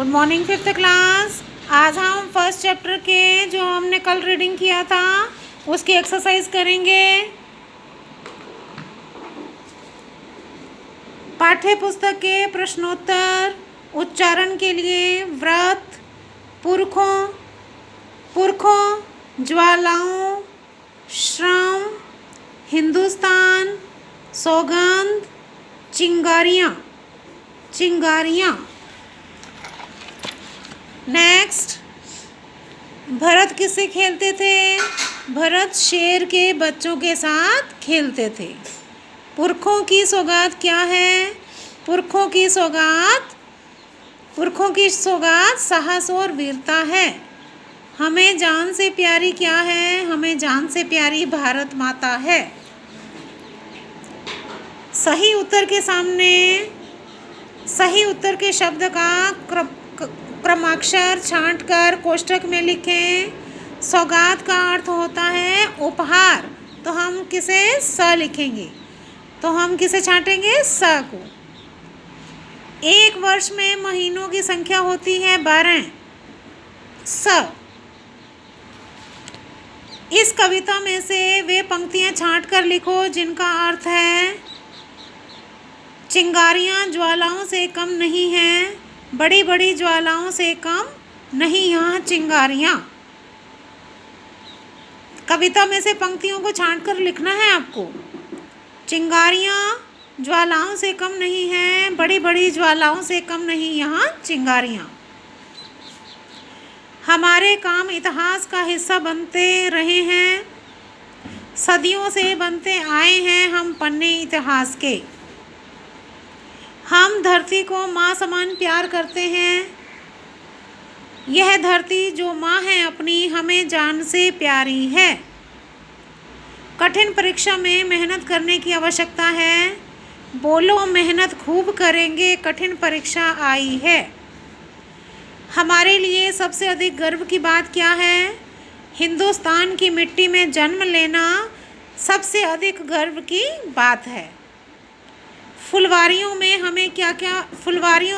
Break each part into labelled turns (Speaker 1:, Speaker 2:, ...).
Speaker 1: Good morning fifth class. आज हम first chapter के जो हमने कल रीडिंग किया था उसकी एक्सरसाइज करेंगे। पाठ्य पुस्तक के प्रश्नोत्तर उच्चारण के लिए व्रत, पुरखों, ज्वालाओं, श्रम, हिंदुस्तान, सौगंध, चिंगारियाँ। नेक्स्ट, भरत किससे खेलते थे? भरत शेर के बच्चों के साथ खेलते थे। पुरखों की सौगात क्या है? पुरखों की सौगात साहस और वीरता है। हमें जान से प्यारी क्या है? हमें जान से प्यारी भारत माता है। सही उत्तर के शब्द का क्रमाक्षर छांटकर कोष्ठक में लिखें। सौगात का अर्थ होता है उपहार, तो हम किसे स लिखेंगे, तो हम किसे छांटेंगे? स को। एक वर्ष में महीनों की संख्या होती है 12। स। इस कविता में से वे पंक्तियां छांटकर लिखो जिनका अर्थ है चिंगारियां ज्वालाओं से कम नहीं हैं, बड़ी बड़ी ज्वालाओं से कम नहीं यहाँ चिंगारियाँ। कविता में से पंक्तियों को छांटकर लिखना है आपको। चिंगारियाँ ज्वालाओं से कम नहीं हैं, बड़ी बड़ी ज्वालाओं से कम नहीं यहाँ चिंगारियाँ। हमारे काम इतिहास का हिस्सा बनते रहे हैं, सदियों से बनते आए हैं हम पन्ने इतिहास के। हम धरती को माँ समान प्यार करते हैं, यह धरती जो माँ है अपनी हमें जान से प्यारी है। कठिन परीक्षा में मेहनत करने की आवश्यकता है, बोलो मेहनत खूब करेंगे कठिन परीक्षा आई है। हमारे लिए सबसे अधिक गर्व की बात क्या है? हिंदुस्तान की मिट्टी में जन्म लेना सबसे अधिक गर्व की बात है। फुलवारियों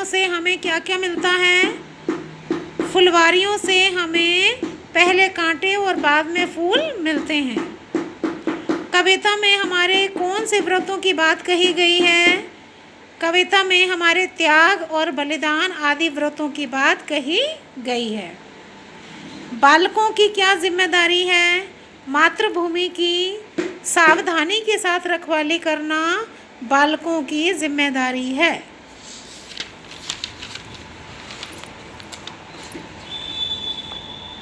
Speaker 1: से हमें क्या क्या मिलता है? फुलवारियों से हमें पहले कांटे और बाद में फूल मिलते हैं। कविता में हमारे कौन से व्रतों की बात कही गई है? कविता में हमारे त्याग और बलिदान आदि व्रतों की बात कही गई है। बालकों की क्या जिम्मेदारी है? मातृभूमि की सावधानी के साथ रखवाली करना बालकों की जिम्मेदारी है।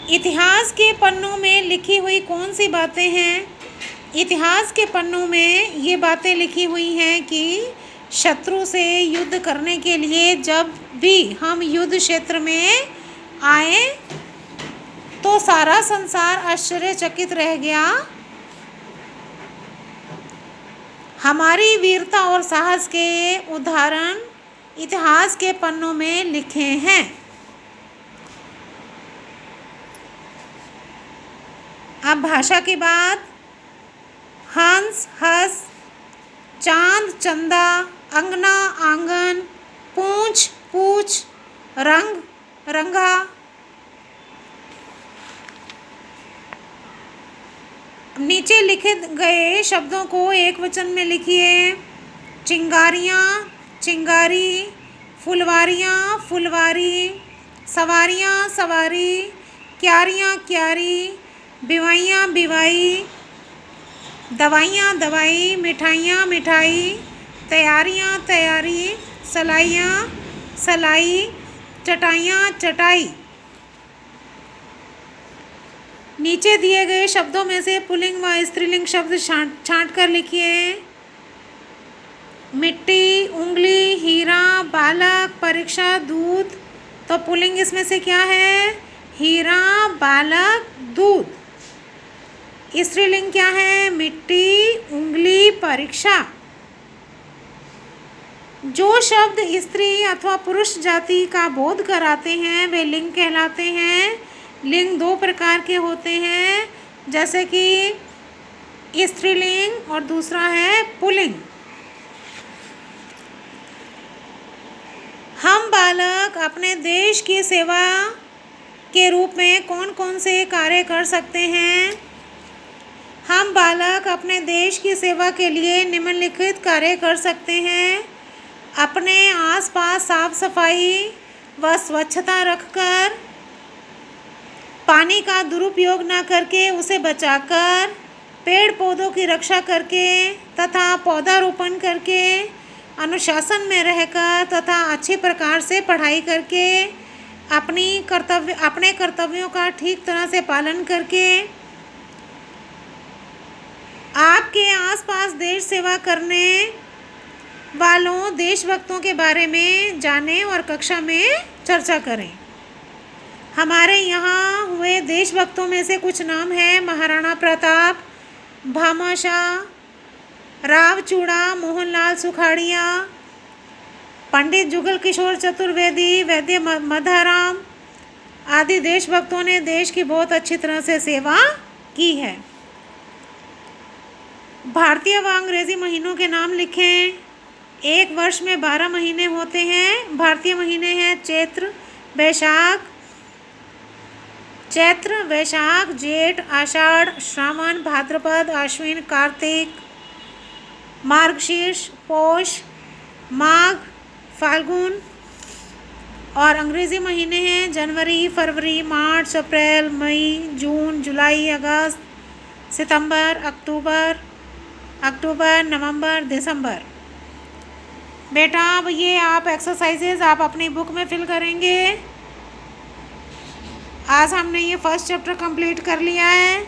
Speaker 1: इतिहास के पन्नों में लिखी हुई कौन सी बातें हैं? इतिहास के पन्नों में ये बातें लिखी हुई हैं कि शत्रु से युद्ध करने के लिए जब भी हम युद्ध क्षेत्र में आए तो सारा संसार आश्चर्यचकित रह गया। हमारी वीरता और साहस के उदाहरण इतिहास के पन्नों में लिखे हैं। अब भाषा की बात। हंस हंस, चांद चंदा, अंगना आंगन, पूछ पूछ, रंग रंगा। नीचे लिखे गए शब्दों को एक वचन में लिखिए। चिंगारियाँ चिंगारी, फुलवारियाँ फुलवारी, सवारियाँ सवारी, क्यारियाँ क्यारी, बिवाइयाँ बिवाई, दवाइयाँ दवाई, मिठाइयाँ मिठाई, तैयारियाँ तैयारी, सलाइयाँ सलाई, चटाइयाँ चटाई। नीचे दिए गए शब्दों में से पुल्लिंग व स्त्रीलिंग शब्द छांट कर लिखिए। मिट्टी, उंगली, हीरा, बालक, परीक्षा, दूध। तो पुल्लिंग इसमें से क्या है? हीरा, बालक, दूध। स्त्रीलिंग क्या है? मिट्टी, उंगली, परीक्षा। जो शब्द स्त्री अथवा पुरुष जाति का बोध कराते हैं वे लिंग कहलाते हैं। लिंग दो प्रकार के होते हैं, जैसे कि स्त्रीलिंग और दूसरा है पुल्लिंग। हम बालक अपने देश की सेवा के रूप में कौन कौन से कार्य कर सकते हैं? हम बालक अपने देश की सेवा के लिए निम्नलिखित कार्य कर सकते हैं। अपने आसपास साफ सफाई व स्वच्छता रखकर, पानी का दुरुपयोग न करके उसे बचाकर, पेड़ पौधों की रक्षा करके तथा पौधारोपण करके, अनुशासन में रहकर तथा अच्छे प्रकार से पढ़ाई करके, अपने कर्तव्यों का ठीक तरह से पालन करके, आपके आसपास देश सेवा करने वालों देशभक्तों के बारे में जानें और कक्षा में चर्चा करें। हमारे यहाँ हुए देशभक्तों में से कुछ नाम हैं: महाराणा प्रताप, भामाशाह, रावचूड़ा, मोहनलाल सुखाड़िया, पंडित जुगल किशोर चतुर्वेदी, वैद्य मधाराम आदि देशभक्तों ने देश की बहुत अच्छी तरह से सेवा की है। भारतीय व अंग्रेजी महीनों के नाम लिखें। एक वर्ष में 12 महीने होते हैं। भारतीय महीने हैं चैत्र, वैशाख, जेठ, आषाढ़, श्रावण, भाद्रपद, आश्विन, कार्तिक, मार्गशीर्ष, पौष, माघ, फाल्गुन। और अंग्रेज़ी महीने हैं जनवरी, फरवरी, मार्च, अप्रैल, मई, जून, जुलाई, अगस्त, सितंबर, अक्टूबर, नवंबर, दिसंबर। बेटा अब ये आप एक्सरसाइजेज आप अपनी बुक में फिल करेंगे। आज हमने ये फर्स्ट चैप्टर कंप्लीट कर लिया है।